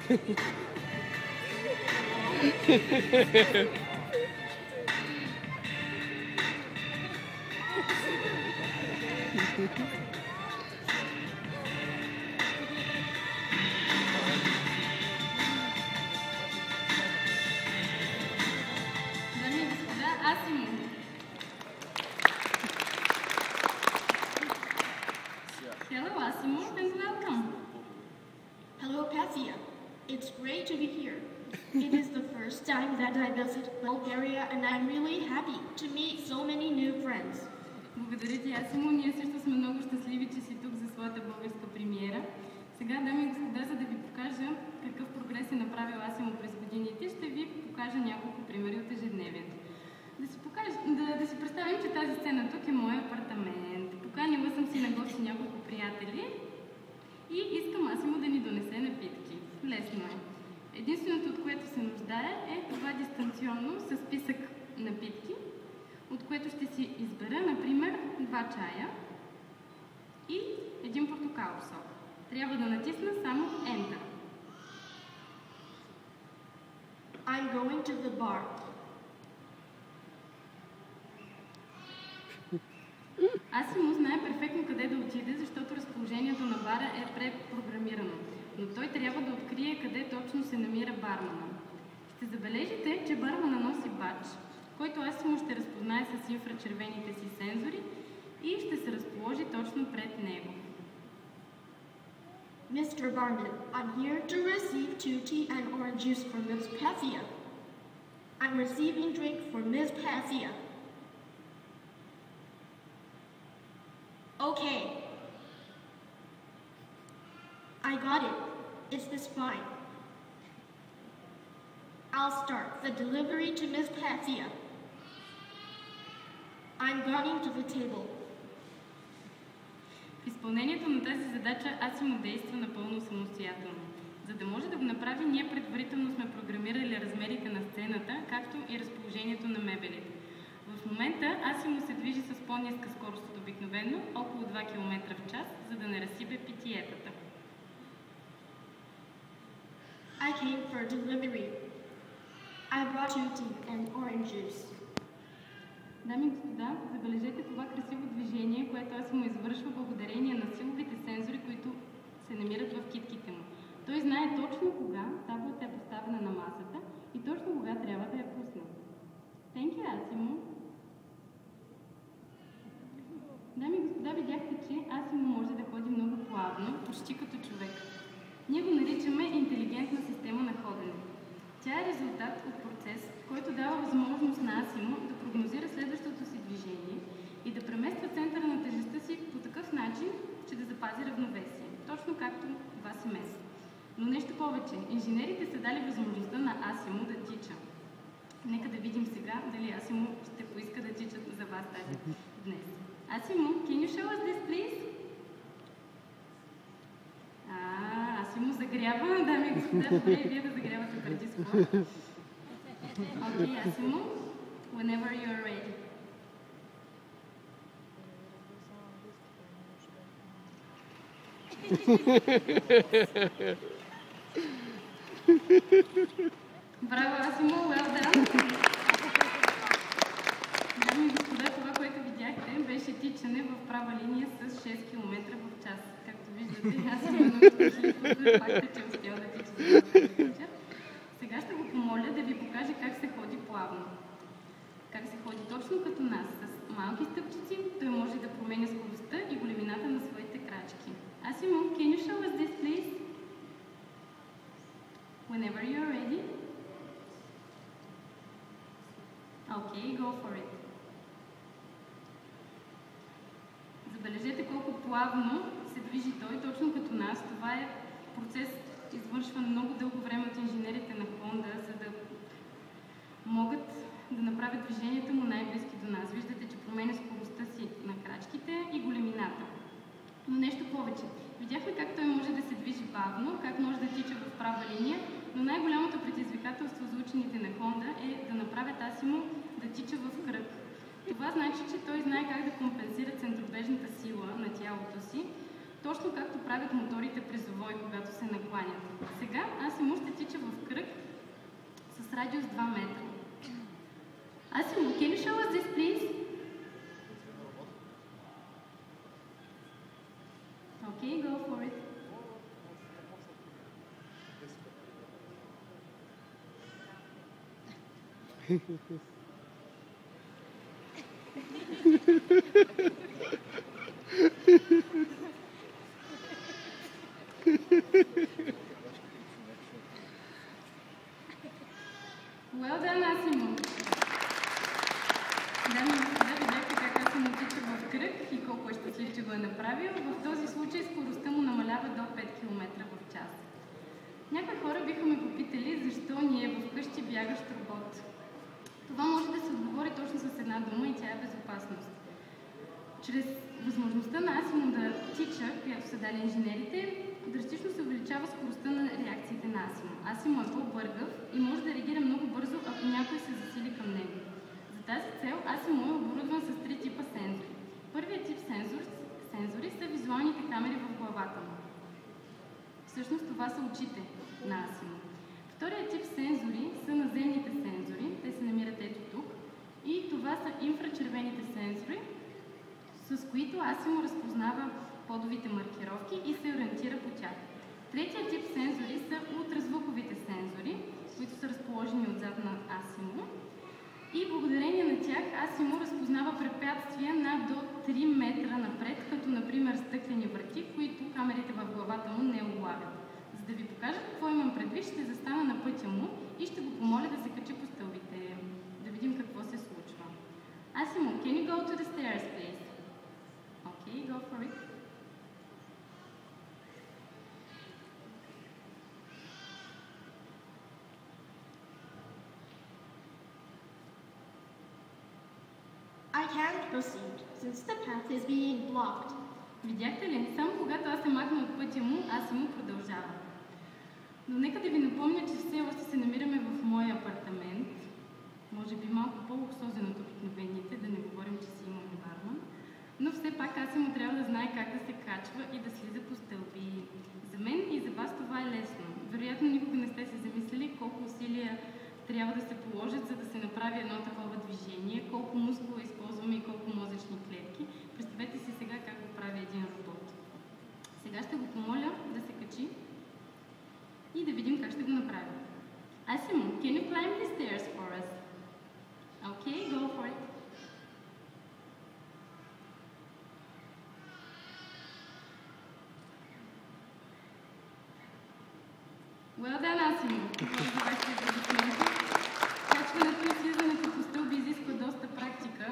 Hello, Asimo, and welcome. Hello, Pathia. It's great to be here. It is the first time that I visit Bulgaria, and I'm really happy to meet so many new friends. Благодаря ти, Асимо. Ние също сме много щастливи, че си тук за своята българска премиера. Сега, дами и господа, за да ви покажа какъв прогрес е направил Асимо през годините, ще ви покажа няколко примери от ежедневието. Да си представим, че тази сцена тук е моят апартамент. Поканила съм си на гости няколко приятели и искам Асимо да ни донесе напитки. Лесно е. Единственото, от което се нуждае, е това дистанционно със списък напитки, от което ще си избера, например, 2 чая и 1 портокалов сок. Трябва да натисна само Enter. I'm going to the bar. Асимо знае перфектно къде да отиде, защото разположението на бара е препрограмирано, но той трябва да открие къде точно се намира бармана. Ще забележите, че бармана носи бадж, който Асимо ще разпознае с инфрачервените си сензори и ще се разположи точно пред него. Mr. Barman, I'm here to receive 2 tea and orange juice for Ms. Pathia. I'm receiving drink for Ms. Pathia. Okay. I got it. It's this fine. I'll start the delivery to Ms. Pathia. I'm running to the table. В изпълнението на тази задача Асимо действа напълно самостоятелно. За да може да го направи, ние предварително сме програмирали размерите на сцената, както и разположението на мебелите. В момента Асимо се движи с по-ниска скорост от обикновено, около 2 км в час, за да не разсипе питиетата. I came for delivery. I brought 2 tea and orange juice. Дами и господа, забележете това красиво движение, което Асимо извършва благодарение на силовите сензори, които се намират в китките му. Той знае точно кога таблата е поставена на масата и точно кога трябва да я пусне. Thank you, Асимо. Дами и господа, видяхте, че Асимо може да ходи много плавно, почти като човек. Ние го наричаме интелигентна система на ходене. Тя е резултат от процес, който дава възможност на Асимо да прогнозира следващото си движение и да премества центъра на тежестта си по такъв начин, че да запази равновесие, точно както вас и мес. Но нещо повече, инженерите са дали възможността на Асимо да тича. Нека да видим сега дали Асимо ще поиска да тича за вас тази днес. Асимо, can you show us this, please? Асимо загрява. Дами и господа, добре и вие да загрявате преди спорт. Окей, Асимо, whenever you are ready. Браво, Асимо, well done! Дами и господа, това, което видяхте, беше тичане в права линия с 6 км в час. Както виждате, аз съм много щастлив от факта, че успял да тича за тази вечер. Сега ще го помоля да ви покаже как се ходи плавно. Как се ходи точно като нас. С малки стъпчици той може да променя скоростта и големината на своите крачки. Асимо, can you show us this, please? Whenever you're ready. Okay, go for it. Забележете колко плавно се движи той, точно като нас. Това е процес, извършван много дълго време от инженерите на Honda, за да могат да направят движението му най-близки до нас. Виждате, че променя скоростта си на крачките и големината. Но нещо повече. Видяхме как той може да се движи бавно, как може да тича в права линия, но най-голямото предизвикателство за учените на Honda е да направят Асимо да тича в кръг. Това значи, че той знае как да компенсира центробежната сила на тялото си, точно както правят моторите при завой, когато се накланят. Сега Асимо ще радиус 2 метра. Асимо, can you show us this, please? Okay, go for it. Well done, Асимо. Дами и господа, видяхте как Асимо тича в кръг и колко е щастлив, че го е направил. В този случай скоростта му намалява до 5 км в час. Някои хора биха ме попитали защо ни е вкъщи бягащ робот. Това може да се отговори точно с една дума и тя е безопасност. Чрез възможността на Асимо да тича, която са дали инженерите, драстично се увеличава скоростта на реакциите на Асимо. Асимо е по-бъргав и може да реагира много бързо, ако някой се засили към него. За тази цел Асимо е оборудван с 3 типа сензори. Първият тип сензори са визуалните камери в главата му. Всъщност това са очите на Асимо. Вторият тип сензори са наземните сензори. Те се намират ето тук. И това са инфрачервените сензори, с които Асимо разпознава подовите маркировки и се ориентира по тях. Третият тип сензори са ултразвуковите сензори, които са разположени отзад на Асимо. И благодарение на тях Асимо разпознава препятствия на до 3 метра напред, като например стъклени врати, които камерите в главата му не улавят. За да ви покажа какво имам предвид, ще застана на пътя му и ще го помоля да се качи по стълбите. Да видим какво се случва. Асимо, can you go to the stairs, please? Okay, go for it. I can't proceed since the path is being blocked. Видяхте ли? Само когато аз се махна от пътя му, Асимо продължава. Но нека да ви напомня, че все още се намираме в моя апартамент. Може би малко по-луксозен от обикновените, да не говорим, че си имаме барман. Но все пак Асимо трябва да знае как да се качва и да слиза по стълби. За мен и за вас това е лесно. Вероятно никога не сте се замислили колко усилия трябва да се положат, за да се направи едно такова движение, колко мускула използваме и колко мозъчни клетки. Представете си сега как го прави един робот. Сега ще го помоля да се качи и да видим как ще го направи. Асимо, can you climb the stairs for us? Okay, go for it. Well done, Асимо. Качването и слизането по стълби изисква доста практика.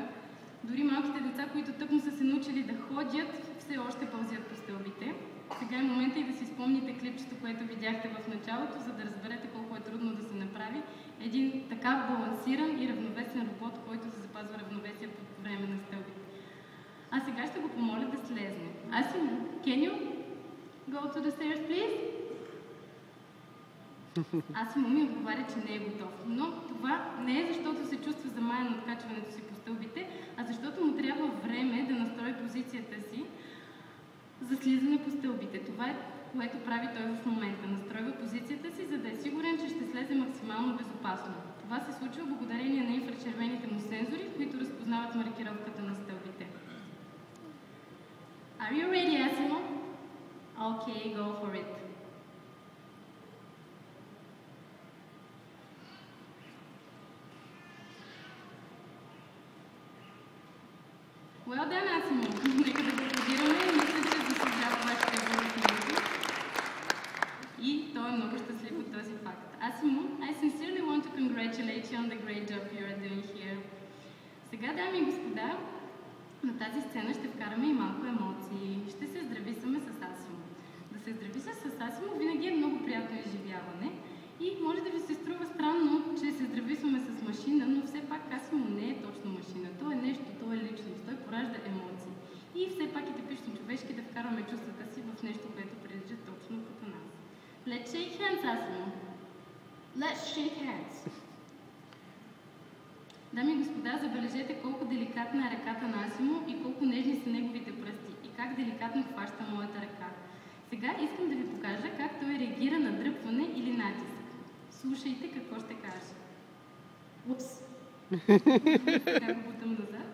Дори малките деца, които тъкмо са се научили да ходят, все още пълзят по стълбите. Сега е момента и да си спомните клипчето, което видяхте в началото, за да разберете колко е трудно да се направи един така балансиран и равновесен робот, който се запазва равновесие по време на стълбите. А сега ще го помоля да слезне. Асимо, can you go to the stairs, please? Асимо ми отговаря, че не е готов. Но това не е защото се чувства замаян от качването си по стълбите, а защото му трябва време да настрои позицията си за слизане по стълбите. Това е, което прави той в момента. Настройва позицията си, за да е сигурен, че ще слезе максимално безопасно. Това се случва благодарение на инфрачервените му сензори, които разпознават маркировката на стълбите. Are you ready, Asimo? Okay, go for it. Well done, Asimo. Нека да го аплодираме. Мисля, че заслужава вашите аплодисменти. И той е много щастлив от този факт. Asimo, I sincerely want to congratulate you on the great job you are doing here. Сега, дами и господа, на тази сцена ще вкараме и малко емоции. Ще се здрависваме с Асимо. Да се здрависа с Асимо винаги е много приятно изживяване. И може да ви се струва странно, че се здрависваме с машина, но все пак Асимо не е точно машина. Той е нещо, той е личност, той поражда емоции. И все пак е типично човешки да вкарваме чувствата си в нещо, което прилича точно като нас. Let's shake hands, Asimo. Let's shake hands. Дами и господа, забележете колко деликатна е ръката на Асимо и колко нежни са неговите пръсти и как деликатно хваща моята ръка. Сега искам да ви покажа как той реагира на дръпване или натиск. Слушайте какво ще кажа. Whoops. Сега го бутам назад.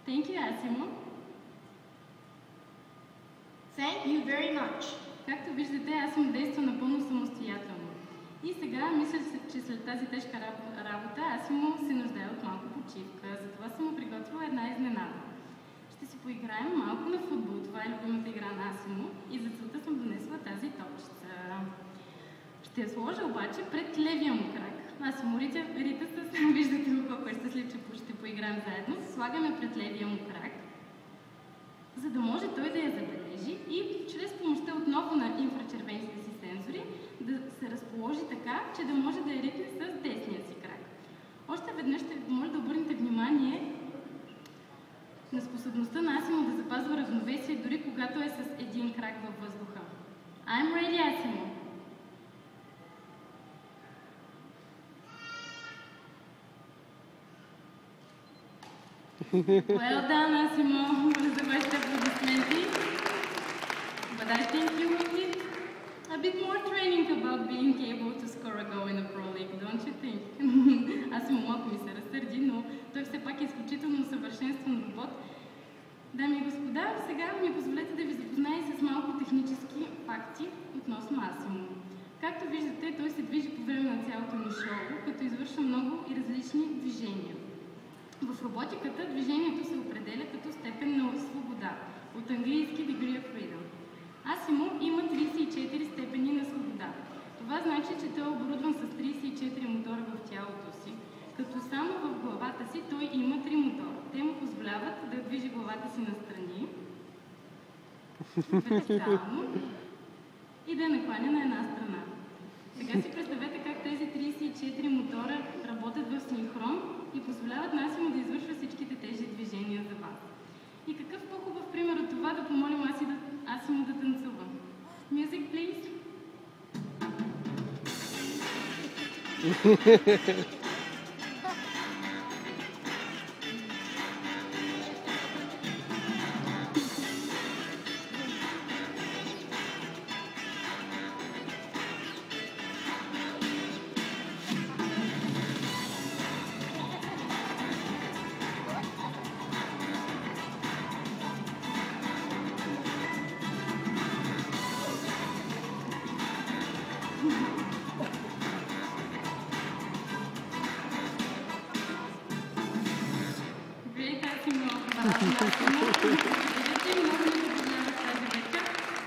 Thank you, Asimo. Thank you very much. Както виждате, Асимо действа напълно самостоятелно. И сега мисля, че след тази тежка работа Асимо се нуждае от малко почивка. Затова съм му приготвила една изненада. Ще си поиграем малко на футбол. Това е любимата игра на Асимо. И за целта съм донесла тази топчица. Ще я сложа обаче пред левия му крак. Асимо Рита виждате го колко е щастлив, че ще поиграем заедно. Слагаме пред левия му крак, за да може той да я забележи и чрез помощта отново на инфрачервените си сензори да се разположи така, че да може да я ритне с десния си крак. Още веднъж ще може да обърнете внимание на способността на Асимо да запазва равновесие, дори когато е с един крак във въздуха. I'm ready, Asimo. Well done, Asimo, за вашите аплодисменти. But I think you will need a bit more training about being able to score a goal in a pro league, don't you think? Асимо малко ми се разсърди, но той все пак е изключително усъвършенстван робот. Дами и господа, сега ми позволете да ви запозная с малко технически факти относно Асимо. Както виждате, той се движи по време на цялото ни шоу, като извършва много и различни движения. В роботиката движението се определя като степен на свобода, от английски degree of freedom. Асимо има 34 степени на свобода. Това значи, че той е оборудван с 34 мотора в тялото си, като само в главата си той има 3 мотора. Те му позволяват да движи главата си настрани, вертикално и да я накланя на една страна. Сега си представете как тези 34 мотора работят в синхрон и позволяват на Асимо да извършва всичките тези движения за вас. И какъв по-хубав пример от това да помолим Асимо да танцува? Music, please!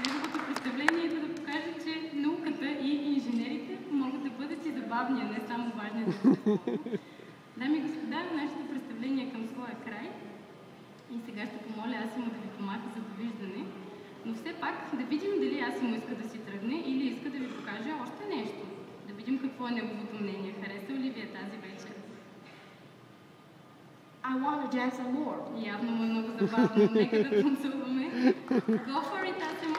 Неговото представление е да покаже, че науката и инженерите могат да бъдат и забавни, а не само важни. Дами и господа, нашето представление е към своя край. И сега ще помоля Асимо да ви помаха за довиждане. Но все пак да видим дали Асимо иска да си тръгне или иска да ви покаже още нещо. Да видим какво е неговото мнение. Хареса ли ви е тази вечер? I want to dance some more. Явно му е много забавно. Нека да танцуваме. Go for it, Asimo!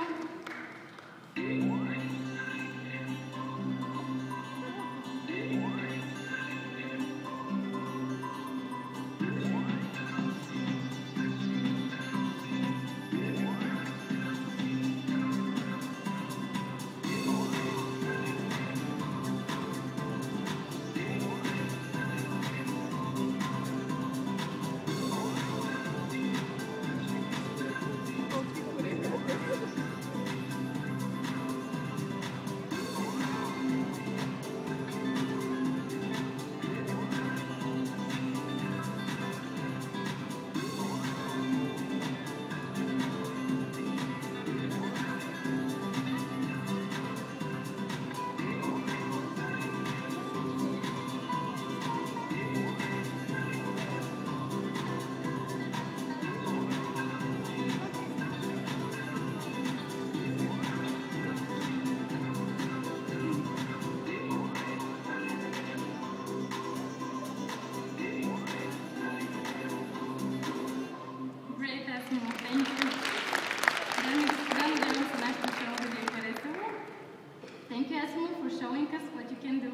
Thank you, Asimo, for showing us what you can do.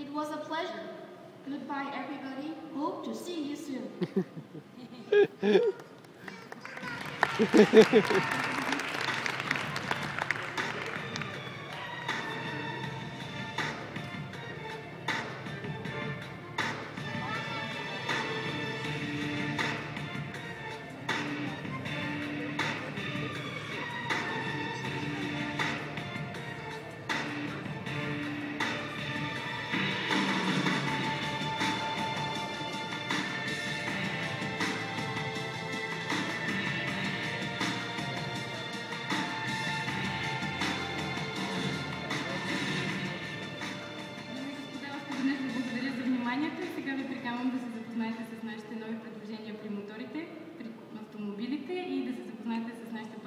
It was a pleasure. Goodbye, everybody. Hope to see you soon. вниманието и сега ви приканвам да се запознаете с нашите нови предложения при моторите, при автомобилите и да се запознаете с нашите